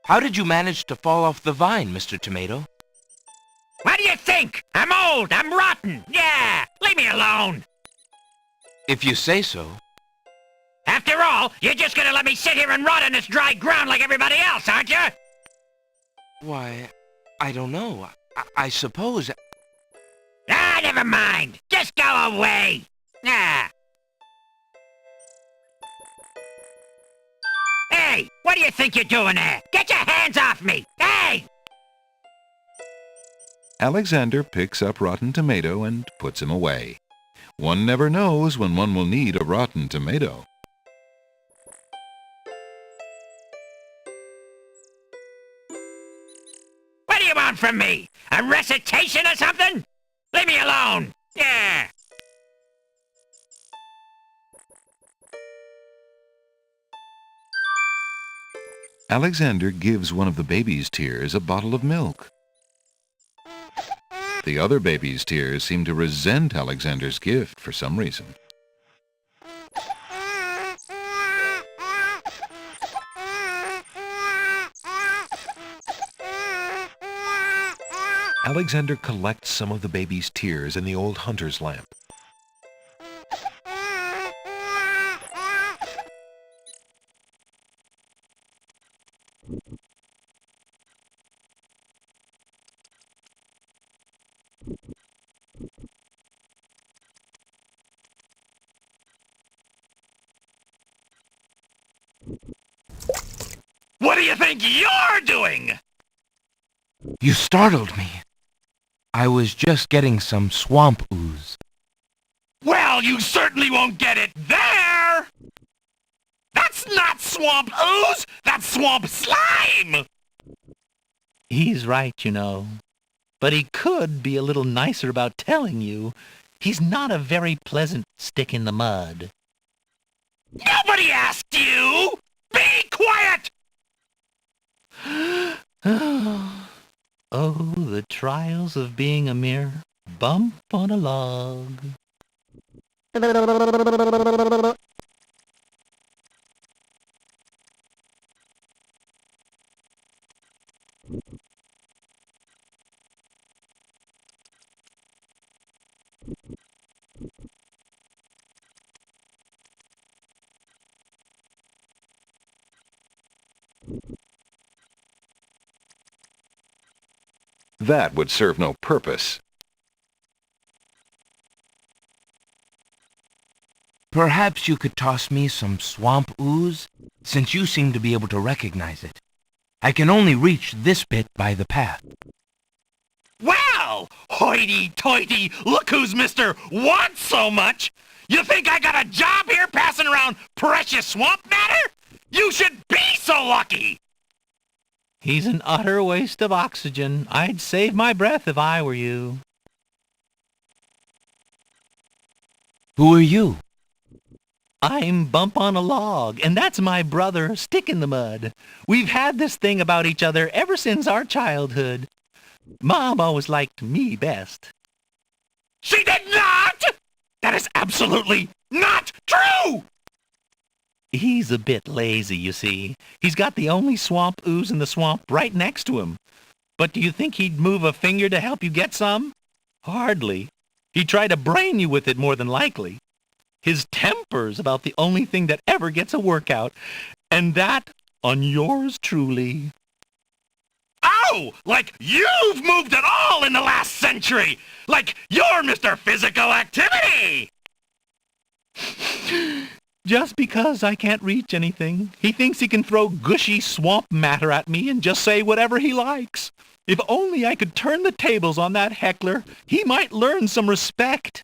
How did you manage to fall off the vine, Mr. Tomato? What do you think? I'm old. I'm rotten. Yeah, leave me alone. If you say so. After all, you're just gonna let me sit here and rot on this dry ground like everybody else, aren't you? Why, I don't know. I suppose... Ah, never mind. Just go away. Ah. Hey, what do you think you're doing there? Get your hands off me! Hey! Alexander picks up Rotten Tomato and puts him away. One never knows when one will need a rotten tomato. What do you want from me? A recitation or something? Leave me alone! Yeah! Alexander gives one of the baby's tears a bottle of milk. The other baby's tears seem to resent Alexander's gift for some reason. Alexander collects some of the baby's tears in the old hunter's lamp. What do you think you're doing? You startled me. I was just getting some swamp ooze. Well, you certainly won't get it there! That's not swamp ooze! That's swamp slime! He's right, you know. But he could be a little nicer about telling you. He's not a very pleasant stick in the mud. Nobody asked you! Be quiet! Oh, the trials of being a mere bump on a log. That would serve no purpose. Perhaps you could toss me some swamp ooze, since you seem to be able to recognize it. I can only reach this bit by the path. Well, hoity-toity, look who's Mr. Wants So Much! You think I got a job here passing around precious swamp matter? You should be so lucky! He's an utter waste of oxygen. I'd save my breath if I were you. Who are you? I'm Bump on a Log, and that's my brother, Stick in the Mud. We've had this thing about each other ever since our childhood. Mom always liked me best. She did not! That is absolutely not true! He's a bit lazy, you see. He's got the only swamp ooze in the swamp right next to him. But do you think he'd move a finger to help you get some? Hardly. He'd try to brain you with it more than likely. His temper's about the only thing that ever gets a workout, and that on yours truly. Oh, like you've moved at all in the last century! Like you're Mr. Physical Activity! Just because I can't reach anything, he thinks he can throw gushy swamp matter at me and just say whatever he likes. If only I could turn the tables on that heckler, he might learn some respect.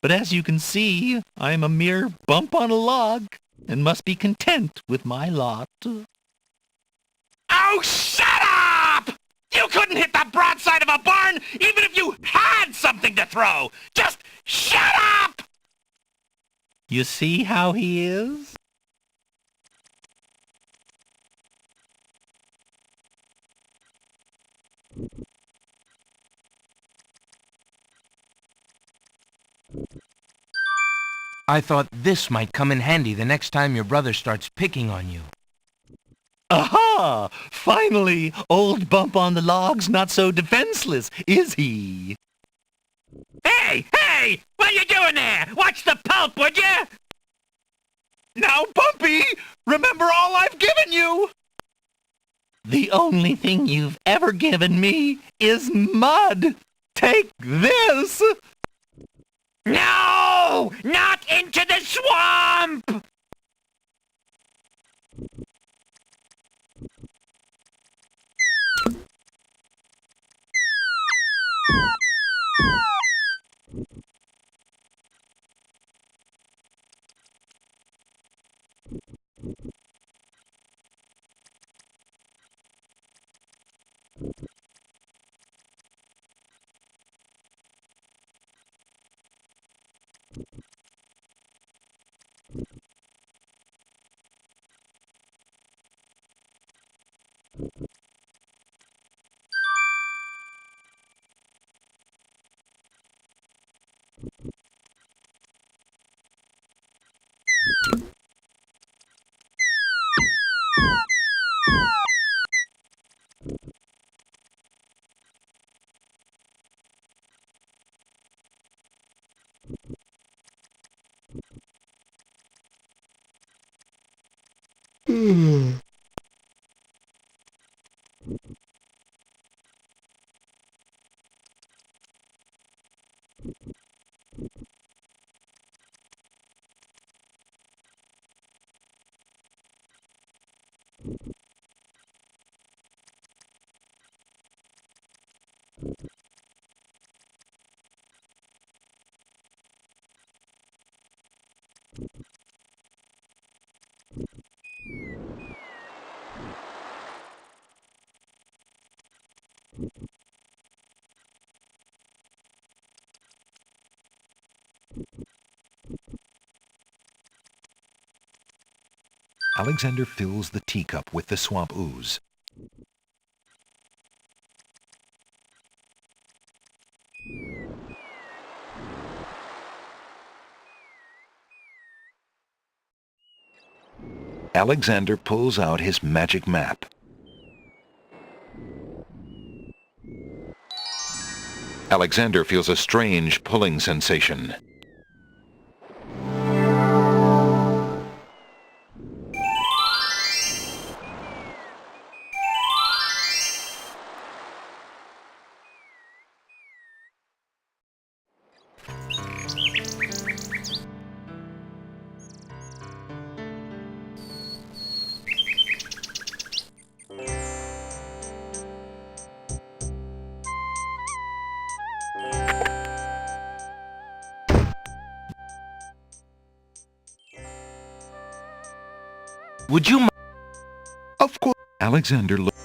But as you can see, I'm a mere bump on a log and must be content with my lot. Oh, shut up! You couldn't hit the broadside of a barn even if you had something to throw! Just shut up! You see how he is? I thought this might come in handy the next time your brother starts picking on you. Aha! Finally, old Bump on the Log's not so defenseless, is he? Hey! Hey! What you doing there? Watch the pulp, would you? Now, Bumpy, remember all I've given you! The only thing you've ever given me is mud. Take this! No! Not into the swamp! Alexander fills the teacup with the swamp ooze. Alexander pulls out his magic map. Alexander feels a strange pulling sensation. Would you... Of course, Alexander looked.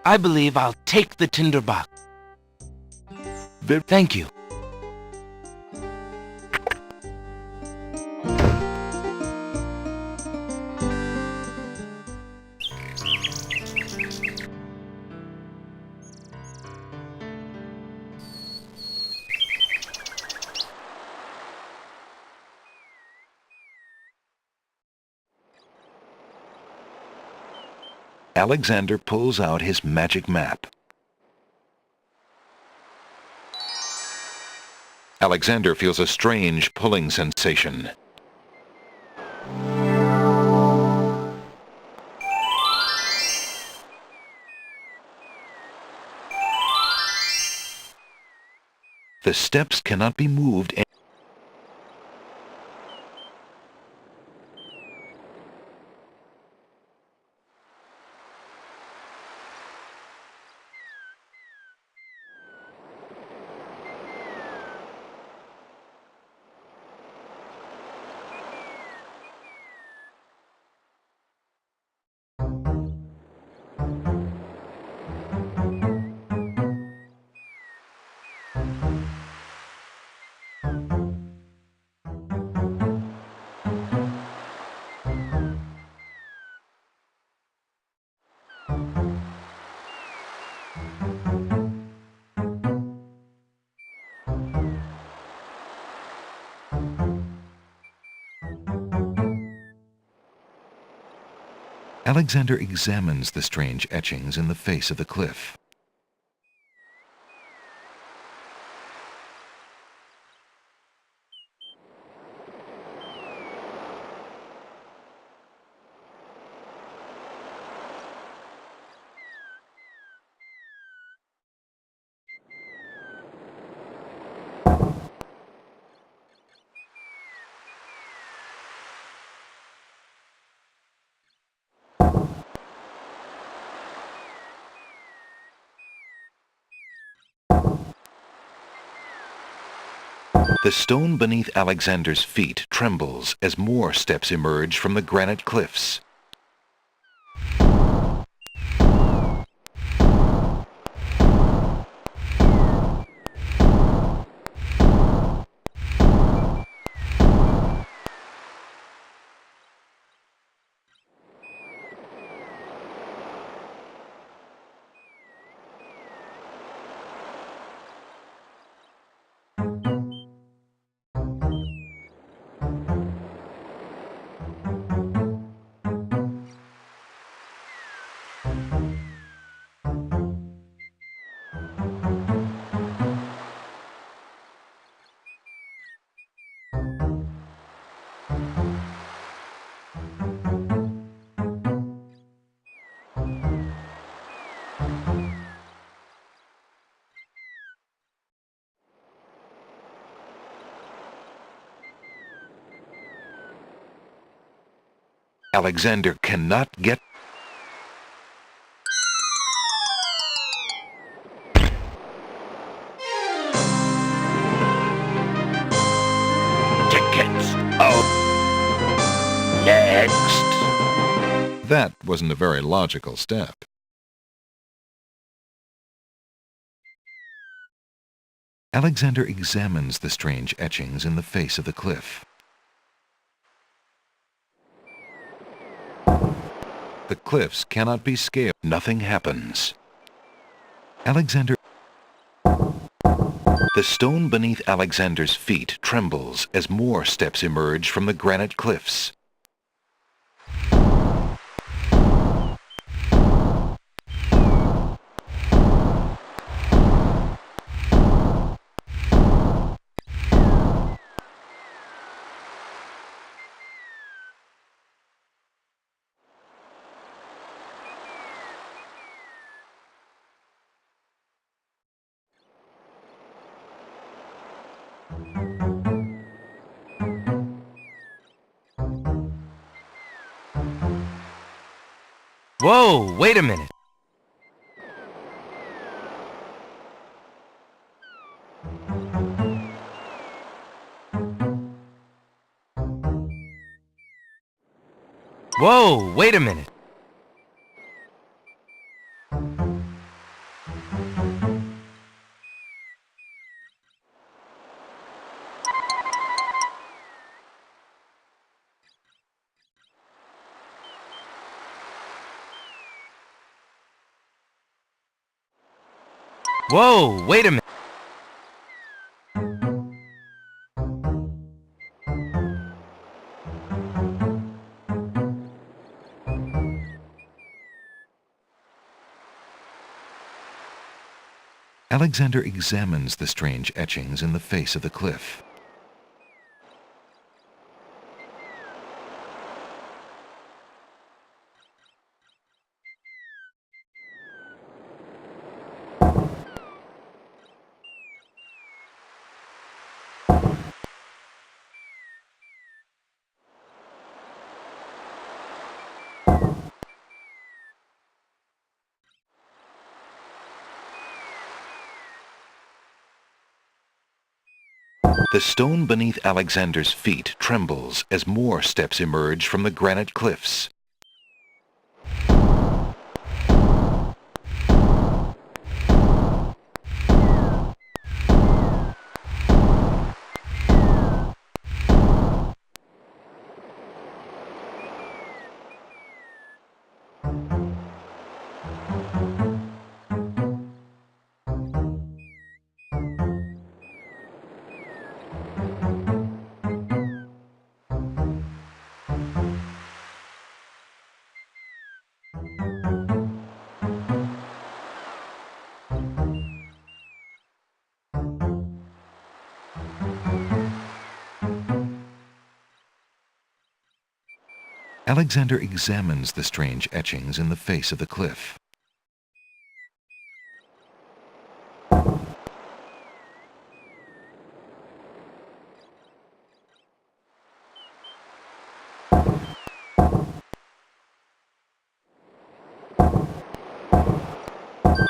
I believe I'll take the tinder box. Thank you. Alexander pulls out his magic map. Alexander feels a strange pulling sensation. The steps cannot be moved. Alexander examines the strange etchings in the face of the cliff. The stone beneath Alexander's feet trembles as more steps emerge from the granite cliffs. Alexander cannot get Tickets. Oh. Next. That wasn't a very logical step. Alexander examines the strange etchings in the face of the cliff. The cliffs cannot be scaled. Nothing happens. Alexander... The stone beneath Alexander's feet trembles as more steps emerge from the granite cliffs. Whoa, wait a minute. Whoa, wait a minute. Whoa, wait a minute. Alexander examines the strange etchings in the face of the cliff. The stone beneath Alexander's feet trembles as more steps emerge from the granite cliffs. Alexander examines the strange etchings in the face of the cliff.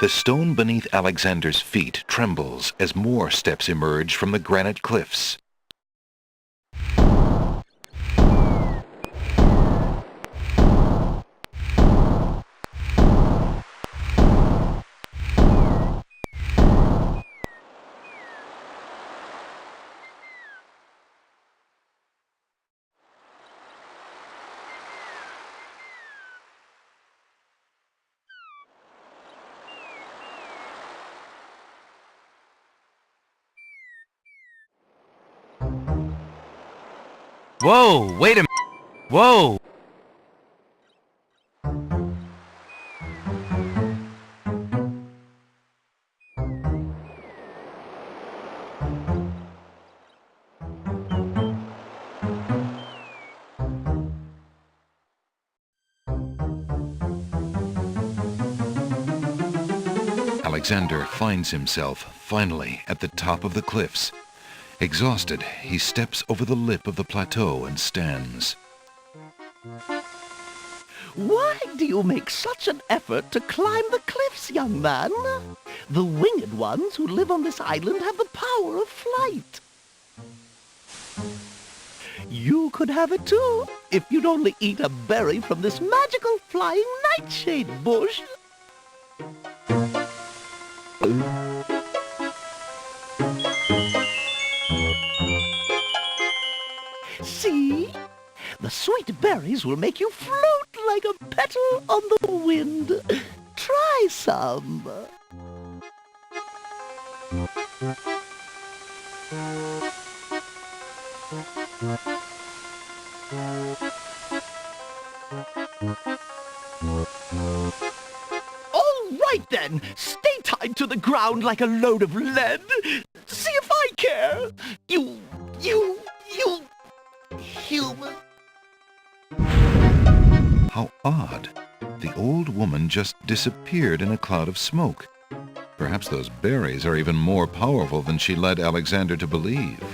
The stone beneath Alexander's feet trembles as more steps emerge from the granite cliffs. Whoa, wait a minute. Whoa. Alexander finds himself finally at the top of the cliffs. Exhausted, he steps over the lip of the plateau and stands. Why do you make such an effort to climb the cliffs, young man? The winged ones who live on this island have the power of flight. You could have it too, if you'd only eat a berry from this magical flying nightshade bush. See? The sweet berries will make you float like a petal on the wind. Try some. All right then, stay tied to the ground like a load of lead. See if I care. You human. How odd! The old woman just disappeared in a cloud of smoke. Perhaps those berries are even more powerful than she led Alexander to believe.